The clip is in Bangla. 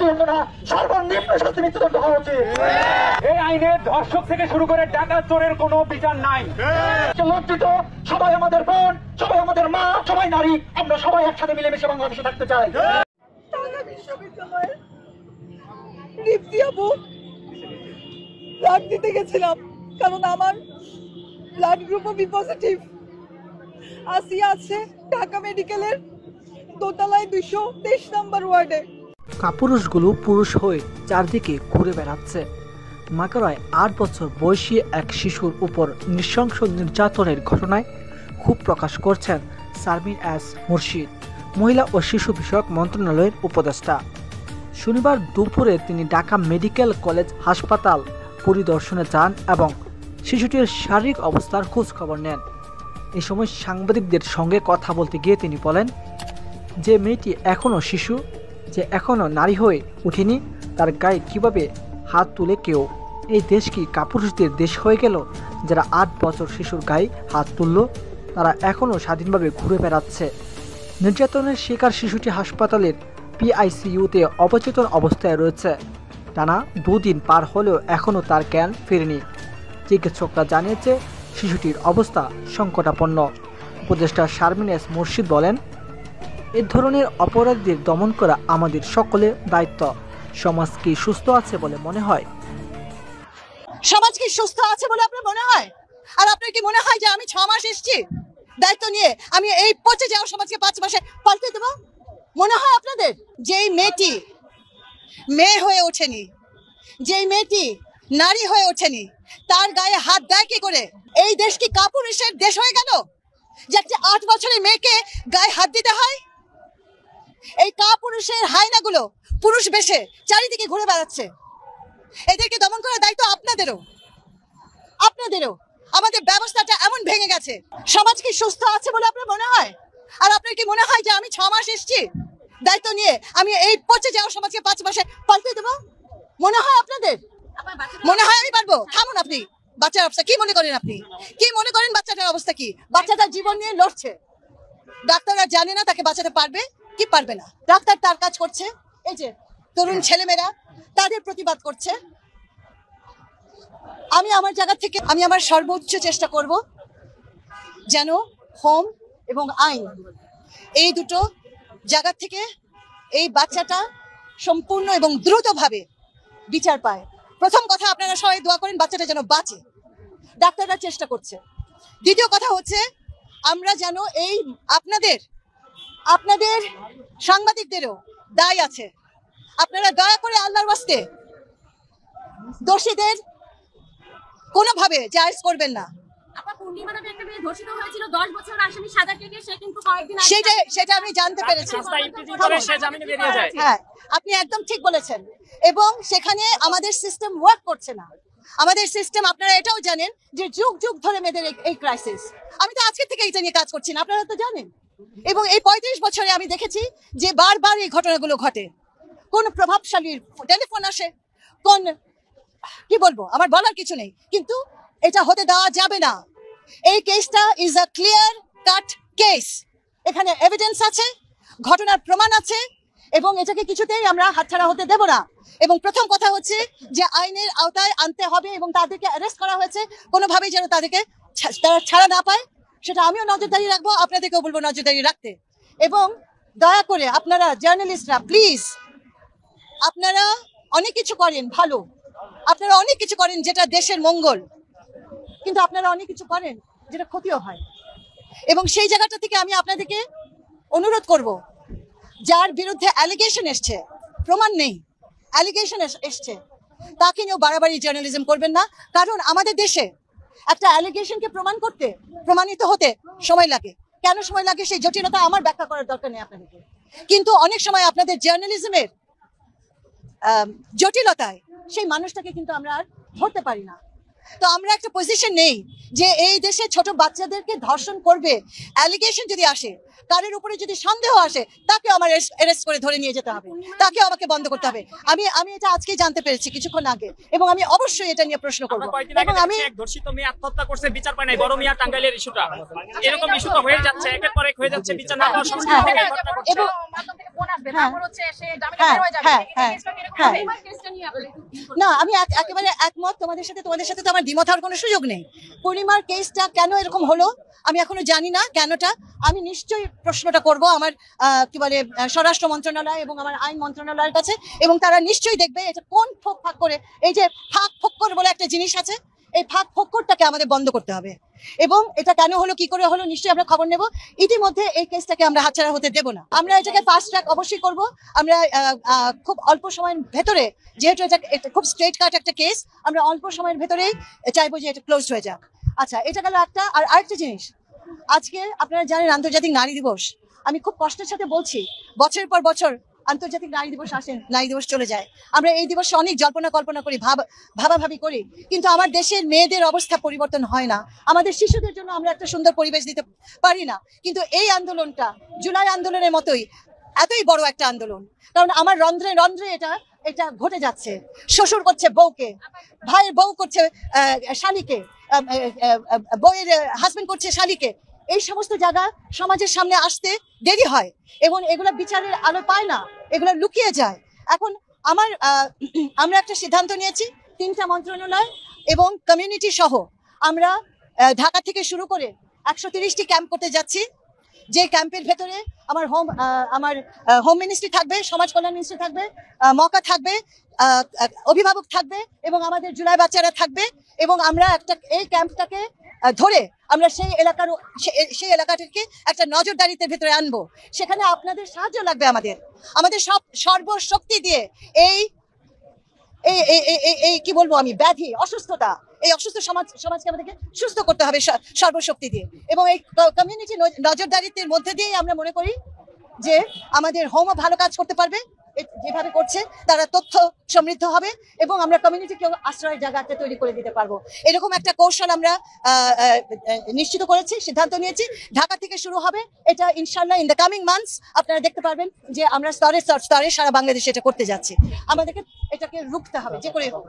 মৃত্যুদণ্ড না, সর্বনিম্ন শাস্তি মৃত্যুদণ্ড হওয়া উচিত। এই আইনে ধর্ষক থেকে শুরু করে ডাকাত চোরের কোনো বিচার নাই। লজ্জিত, সবাই আমাদের বোন, সবাই আমাদের মা, সবাই নারী, আমরা সবাই একসাথে মিলেমিশে বাংলাদেশে থাকতে চাই। ঢাকা বিশ্ববিদ্যালয়ে দীপ্তি আপু ব্লাড দিতে গেছিলাম, কারণ আমার ব্লাড গ্রুপও বি পজিটিভ। আসিয়া আছে ঢাকা মেডিকেলের দোতলায় 223 নম্বর ওয়ার্ডে। কাপুরুষগুলো পুরুষ হয়ে চারদিকে ঘুরে বেড়াচ্ছে। মাকারায় 8 বছর বয়সী এক শিশুর উপর নৃশংস নির্যাতনের ঘটনায় ক্ষোভ প্রকাশ করছেন শারমিন এস মুর্শিদ, মহিলা ও শিশু বিষয়ক মন্ত্রণালয়ের উপদেষ্টা। শনিবার দুপুরে তিনি ঢাকা মেডিকেল কলেজ হাসপাতাল পরিদর্শনে যান এবং শিশুটির শারীরিক অবস্থার খোঁজ খবর নেন। এই সময় সাংবাদিকদের সঙ্গে কথা বলতে গিয়ে তিনি বলেন, যে মেয়েটি এখনও শিশু, যে এখনও নারী হয়ে উঠেনি, তার গায়ে কিভাবে হাত তুলে কেউ? এই দেশ কি কাপুরুষদের দেশ হয়ে গেল? যারা 8 বছর শিশুর গায়ে হাত তুলল, তারা এখনও স্বাধীনভাবে ঘুরে বেড়াচ্ছে। নির্যাতনের শিকার শিশুটি হাসপাতালের PICUতে অবচেতন অবস্থায় রয়েছে। টানা 2 দিন পার হলেও এখনও তার জ্ঞান ফেরেনি। চিকিৎসকরা জানিয়েছে শিশুটির অবস্থা সংকটাপন্ন। উপদেষ্টা শারমিন এস মুর্শিদ বলেন, এ ধরনের অপরাধীদের দমন করা আমাদের সকলের দায়িত্ব। সমাজ কি সুস্থ আছে বলে মনে হয়? সমাজ কি সুস্থ আছে বলে আপনার মনে হয়? আর আপনার কি মনে হয় যে আমি 6 মাস এসেছি দায়িত্ব নিয়ে, আমি এই পচে যাওয়া সমাজকে 5 মাসে পাল্টে দেবো? মনে হয় আপনাদের? যেই মেয়েটি মেয়ে হয়ে ওঠেনি, যেই মেয়েটি নারী হয়ে ওঠেনি, তার গায়ে হাত দেয় কি করে? এই দেশ কি কাপুরুষের দেশ হয়ে গেল যে একটা 8 বছরের মেয়েকে গায়ে হাত দিতে হয়? এই কাপুরুষের হায়নাগুলো পুরুষ বেশে চারিদিকে ঘুরে বেড়াচ্ছে। এদেরকে দমন করার দায়িত্ব আপনাদেরও। আমাদের ব্যবস্থাটা এমন ভেঙে গেছে। সমাজ কি সুস্থ আছে বলে আপনার মনে হয়? আর আপনার কি মনে হয় যে আমি 6 মাস এসেছি দায়িত্ব নিয়ে, আমি এই পচে যাওয়া সমাজকে 5 মাসে পাল্টে দেবো? মনে হয় আপনাদের? মনে হয় আমি পারবো? থামুন আপনি। বাচ্চার অবস্থা কি মনে করেন আপনি? কি মনে করেন বাচ্চাটার অবস্থা কি? বাচ্চাটার জীবন নিয়ে লড়ছে। ডাক্তাররা জানে না তাকে বাঁচাতে পারবে কি পারবে না। ডাক্তার তার কাজ করছে, এই যে তরুণ ছেলেমেয়েরা তাদের প্রতিবাদ করছে। আমি আমার জায়গা থেকে আমি আমার সর্বোচ্চ চেষ্টা করব যেন হোম এবং আইন এই দুটো জায়গা থেকে এই বাচ্চাটা সম্পূর্ণ এবং দ্রুতভাবে বিচার পায়। প্রথম কথা, আপনারা সবাই দোয়া করেন বাচ্চাটা যেন বাঁচে। ডাক্তাররা চেষ্টা করছে। দ্বিতীয় কথা হচ্ছে, আমরা যেন এই আপনাদের সাংবাদিকদেরও দায় আছে। আপনারা দয়া করে আল্লাহর ওয়াস্তে দোষীদের কোনোভাবে জায়েজ করবেন না। সেটা আমি জানতে পেরেছি। হ্যাঁ, আপনি একদম ঠিক বলেছেন। এবং সেখানে আমাদের সিস্টেম ওয়ার্ক করছে না। আমাদের সিস্টেম, আপনারা এটাও জানেন যে যুগ যুগ ধরে মেয়েদের এই ক্রাইসিস। আমি তো আজকে থেকে এটা নিয়ে কাজ করছি না, আপনারা তো জানেন। এবং এই 35 বছরে আমি দেখেছি যে বারবার এই ঘটনাগুলো ঘটে। কোন প্রভাবশালীর টেলিফোন আসে, কোন কি বলবো, আমার বলার কিছু নেই, কিন্তু এটা হতে দেওয়া যাবে না। এই কেসটা is a clear cut case. এখানে এভিডেন্স আছে, ঘটনার প্রমাণ আছে, এবং এটাকে কিছুতেই আমরা হাতছাড়া হতে দেব না। এবং প্রথম কথা হচ্ছে যে আইনের আওতায় আনতে হবে এবং তাদেরকে অ্যারেস্ট করা হয়েছে, কোনোভাবেই যেন তারা ছাড়া না পায়, সেটা আমিও নজরদারি রাখবো, আপনাদেরকেও বলবো নজরদারি রাখতে। এবং দয়া করে আপনারা জার্নালিস্টরা প্লিজ, আপনারা অনেক কিছু করেন ভালো, আপনারা অনেক কিছু করেন যেটা দেশের মঙ্গল, কিন্তু আপনারা অনেক কিছু করেন যেটা ক্ষতিও হয়। এবং সেই জায়গাটা থেকে আমি আপনাদেরকে অনুরোধ করব, যার বিরুদ্ধে অ্যালিগেশন এসছে, প্রমাণ নেই, অ্যালিগেশন এসছে, তাকে নিয়েও বাড়াবাড়ি জার্নালিজম করবেন না। কারণ আমাদের দেশে একটা অ্যালিগেশনকে প্রমাণিত হতে সময় লাগে। কেন সময় লাগে সেই জটিলতা আমার ব্যাখ্যা করার দরকার নেই আপনাদেরকে। কিন্তু অনেক সময় আপনাদের জার্নালিজমের জটিলতায় সেই মানুষটাকে কিন্তু আমরা আর ধরতে পারি না। তো আমরা একটা পজিশন নেই যে এই দেশে ছোট বাচ্চাদেরকে ধর্ষণ করবে, অ্যালিগেশন যদি আসে, কারের উপরে যদি সন্দেহ আসে, তাকে আমার অ্যারেস্ট করে ধরে নিয়ে যেতে হবে, তাকে আমাকে বন্ধ করতে হবে। আমি এটা আজকেই জানতে পেরেছি কিছুক্ষণ আগে, এবং আমি অবশ্যই এটা নিয়ে প্রশ্ন করব। এবং আমি এক ধর্ষিত মেয়ে আত্মহত্যা করছে, বিচার পায় নাই। বড় মিয়া টাঙ্গাইলের ইস্যুটা এরকম ইস্যু তো হয়ে যাচ্ছে, একের পর এক হয়ে যাচ্ছে, বিচার না পাওয়ার সংস্কৃতি থেকে এই ঘটনা ঘটছে। এবং না, আমি একেবারে একমত তোমাদের সাথে তো আমার দ্বিমত হওয়ার কোনো সুযোগ নেই। পূর্ণিমার কেসটা কেন এরকম হলো আমি এখনো জানি না কেনটা। আমি নিশ্চয়ই প্রশ্নটা করব আমার কি বলে স্বরাষ্ট্র মন্ত্রণালয় এবং আমার আইন মন্ত্রণালয়ের কাছে, এবং তারা নিশ্চয়ই দেখবে এটা কোন ফাঁক করে, এই যে ফাঁক ফোক্কর বলে একটা জিনিস আছে, এই ফাঁক ফোক্করটাকে আমাদের বন্ধ করতে হবে। এবং এটা কেন হলো, কি করে হলো, নিশ্চয়ই আমরা খবর নেব। ইতিমধ্যে এই কেসটাকে আমরা হাতছাড়া হতে দেব না। আমরা এটাকে ফাস্ট ট্র্যাক অবশ্যই করব। আমরা খুব অল্প সময়ের ভেতরে, যেহেতু এটা খুব স্ট্রেট কাট একটা কেস, আমরা অল্প সময়ের ভেতরেই চাইবো যে এটা ক্লোজ হয়ে যাক। আচ্ছা, এটা গেল একটা। আর আরেকটা জিনিস, আজকে আপনারা জানেন আন্তর্জাতিক নারী দিবস। আমি খুব কষ্টের সাথে বলছি, বছরের পর বছর আন্তর্জাতিক নারী দিবস আসেন, নারী দিবস চলে যায়, আমরা এই দিবসে অনেক জল্পনা কল্পনা করি, ভাবাভাবি করি, কিন্তু আমার দেশের মেয়েদের অবস্থা পরিবর্তন হয় না। আমাদের শিশুদের জন্য আমরা একটা সুন্দর পরিবেশ দিতে পারি না। কিন্তু এই আন্দোলনটা জুলাই আন্দোলনের মতোই এতই বড় একটা আন্দোলন, কারণ আমার রন্ধ্রে রন্ধ্রে এটা ঘটে যাচ্ছে। শ্বশুর করছে বউকে, ভাইয়ের বউ করছে শালীকে, বউয়ের হাজবেন্ড করছে শালীকে। এই সমস্ত জায়গা সমাজের সামনে আসতে দেরি হয় এবং এগুলো বিচারের আলো পায় না, এগুলো লুকিয়ে যায়। এখন আমরা একটা সিদ্ধান্ত নিয়েছি, 3টা মন্ত্রণালয় এবং কমিউনিটি সহ আমরা ঢাকা থেকে শুরু করে 130টি ক্যাম্প করতে যাচ্ছি। যে ক্যাম্পের ভেতরে আমার হোম মিনিস্ট্রি থাকবে, সমাজ কল্যাণ মিনিস্ট্রি থাকবে, মকা থাকবে, অভিভাবক থাকবে এবং আমাদের জুলাই বাচ্চারা থাকবে। এবং আমরা এই ক্যাম্পটাকে ধরে আমরা সেই এলাকাটাকে একটা নজরদারিতে ভেতরে আনবো। সেখানে আপনাদের সাহায্য লাগবে, আমাদের সর্বশক্তি দিয়ে এই কি বলবো আমি, ব্যাধি, অসুস্থতা, এই অসুস্থ সমাজকে আমাদেরকে সুস্থ করতে হবে সর্বশক্তি দিয়ে। এবং এই কমিউনিটি নজরদারিত্বের মধ্যে দিয়েই আমরা মনে করি যে আমাদের হোমও ভালো কাজ করতে পারবে, যেভাবে করছে তারা তথ্য সমৃদ্ধ হবে এবং আমরা কমিউনিটিকেও আশ্রয়ের জায়গাটা তৈরি করে দিতে পারবো। এরকম একটা কৌশল আমরা নিশ্চিত করেছি, সিদ্ধান্ত নিয়েছি। ঢাকা থেকে শুরু হবে এটা, ইনশাল্লাহ ইন দ্য কামিং মান্থস আপনারা দেখতে পারবেন যে আমরা স্তরে স্তরে সারা বাংলাদেশে এটা করতে যাচ্ছি। আমাদেরকে এটাকে রুখতে হবে যে করে হোক।